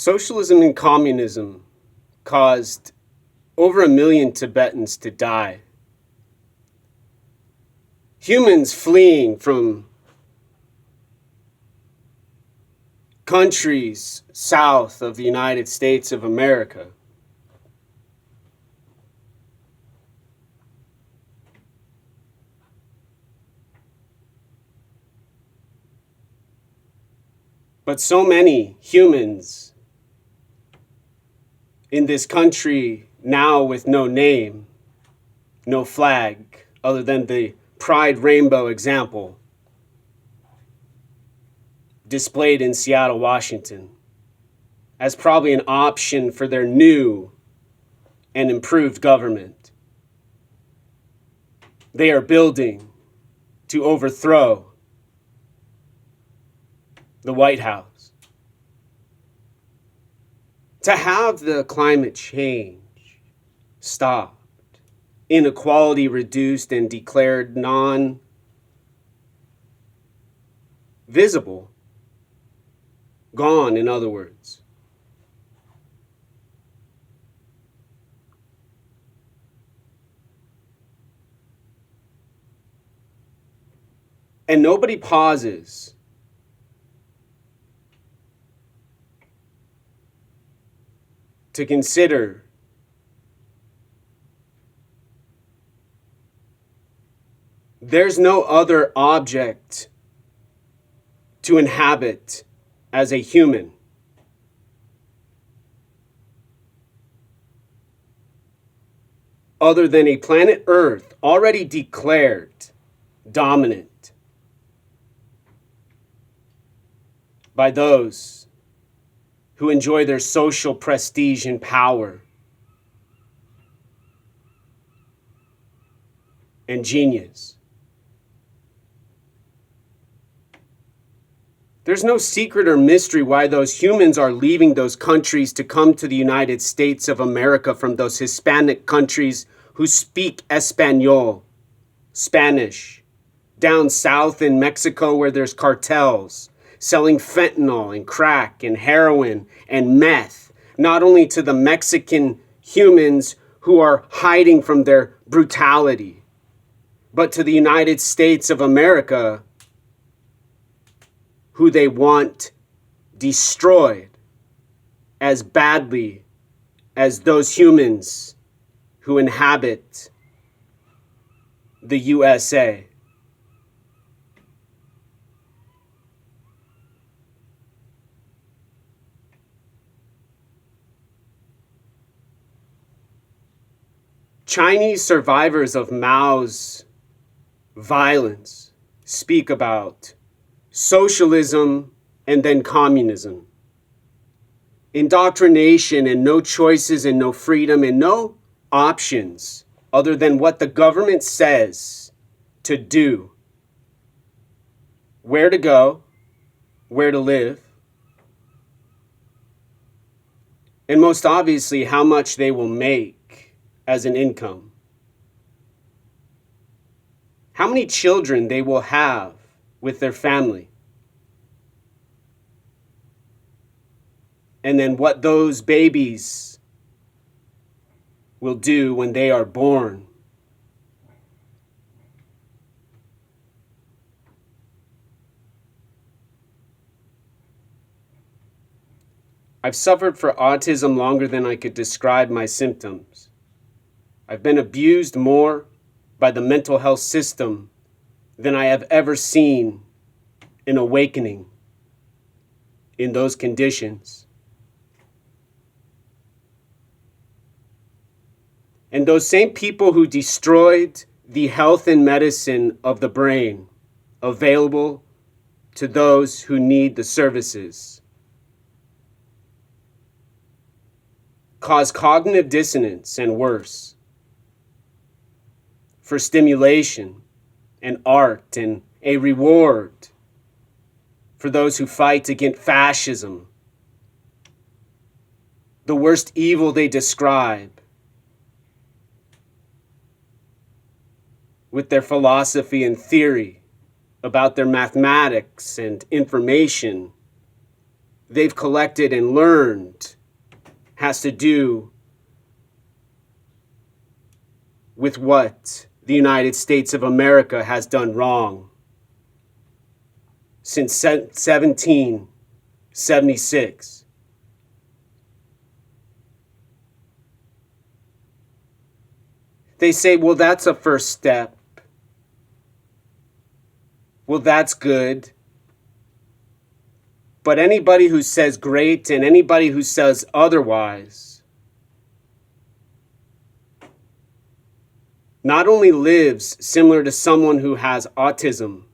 Socialism and communism caused over 1 million Tibetans to die. Humans fleeing from countries south of the United States of America. But so many humans in this country now with no name, no flag, other than the Pride Rainbow example displayed in Seattle, Washington, as probably an option for their new and improved government. They are building to overthrow the White House. To have the climate change stopped, inequality reduced and declared non-visible, gone, in other words. And nobody pauses to consider there's no other object to inhabit as a human other than a planet Earth already declared dominant by those who enjoy their social prestige and power and genius. There's no secret or mystery why those humans are leaving those countries to come to the United States of America from those Hispanic countries who speak Espanol, Spanish, down south in Mexico where there's cartels selling fentanyl and crack and heroin and meth, not only to the Mexican humans who are hiding from their brutality, but to the United States of America, who they want destroyed as badly as those humans who inhabit the USA. Chinese survivors of Mao's violence speak about socialism and then communism. Indoctrination and no choices and no freedom and no options other than what the government says to do. Where to go, where to live, and most obviously how much they will make as an income. How many children they will have with their family. And then what those babies will do when they are born. I've suffered for autism longer than I could describe my symptoms. I've been abused more by the mental health system than I have ever seen an awakening in those conditions. And those same people who destroyed the health and medicine of the brain available to those who need the services cause cognitive dissonance and worse for stimulation and art and a reward for those who fight against fascism, the worst evil they describe with their philosophy and theory about their mathematics and information, they've collected and learned has to do with what the United States of America has done wrong since 1776. They say, well, that's a first step. Well, that's good. But anybody who says great and anybody who says otherwise not only lives similar to someone who has autism,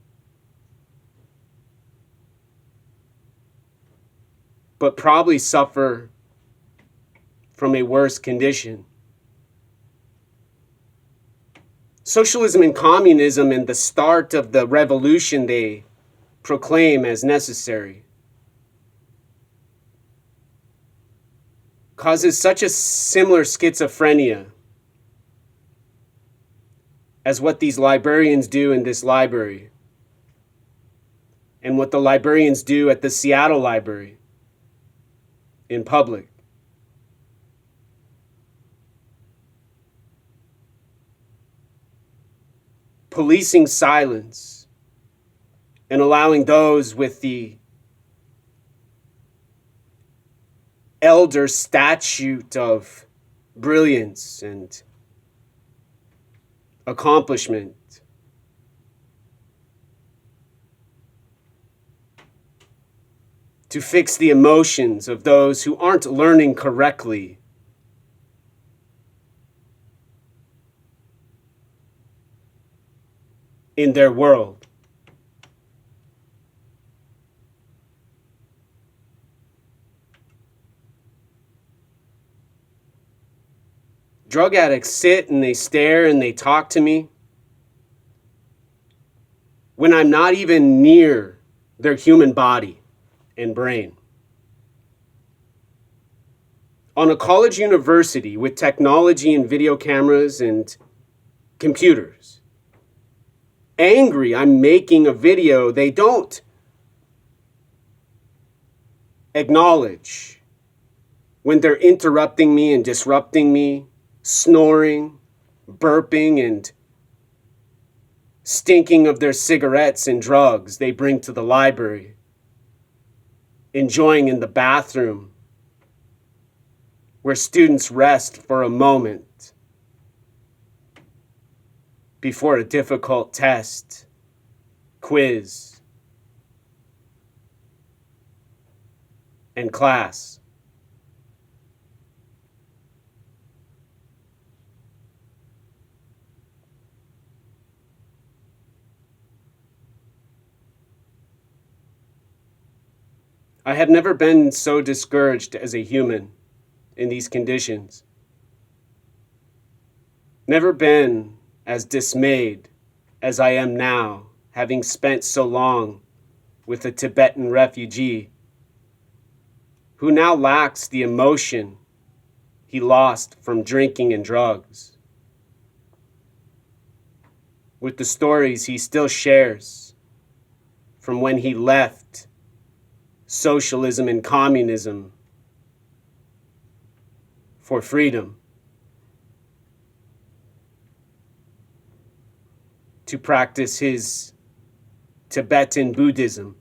but probably suffer from a worse condition. Socialism and communism and the start of the revolution they proclaim as necessary causes such a similar schizophrenia as what these librarians do in this library and what the librarians do at the Seattle Library in public. Policing silence and allowing those with the elder statute of brilliance and accomplishment to fix the emotions of those who aren't learning correctly. In their world. Drug addicts sit and they stare and they talk to me when I'm not even near their human body and brain. On a college university with technology and video cameras and computers, angry I'm making a video, they don't acknowledge when they're interrupting me and disrupting me, snoring, burping, and stinking of their cigarettes and drugs they bring to the library, enjoying in the bathroom where students rest for a moment before a difficult test, quiz, and class. I have never been so discouraged as a human in these conditions. Never been as dismayed as I am now, having spent so long with a Tibetan refugee who now lacks the emotion he lost from drinking and drugs, with the stories he still shares from when he left socialism and communism for freedom, to practice his Tibetan Buddhism.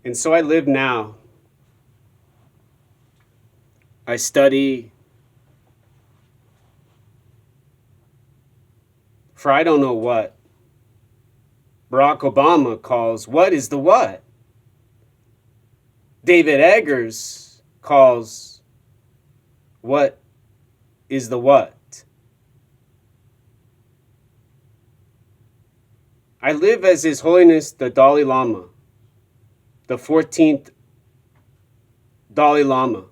And so I live now. I study for I don't know what. Barack Obama calls what is the what? David Eggers calls what is the what? I live as His Holiness the Dalai Lama, the 14th Dalai Lama.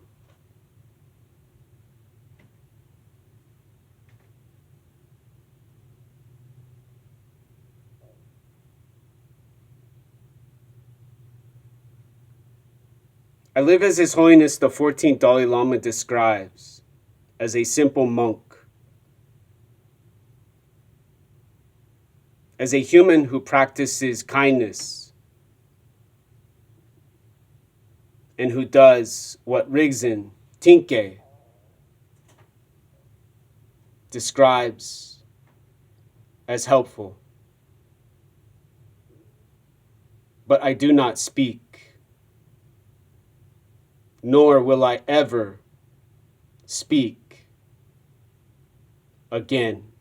I live as His Holiness the 14th Dalai Lama describes, as a simple monk, as a human who practices kindness and who does what Rigzin Tinke describes as helpful. But I do not speak, nor will I ever speak again.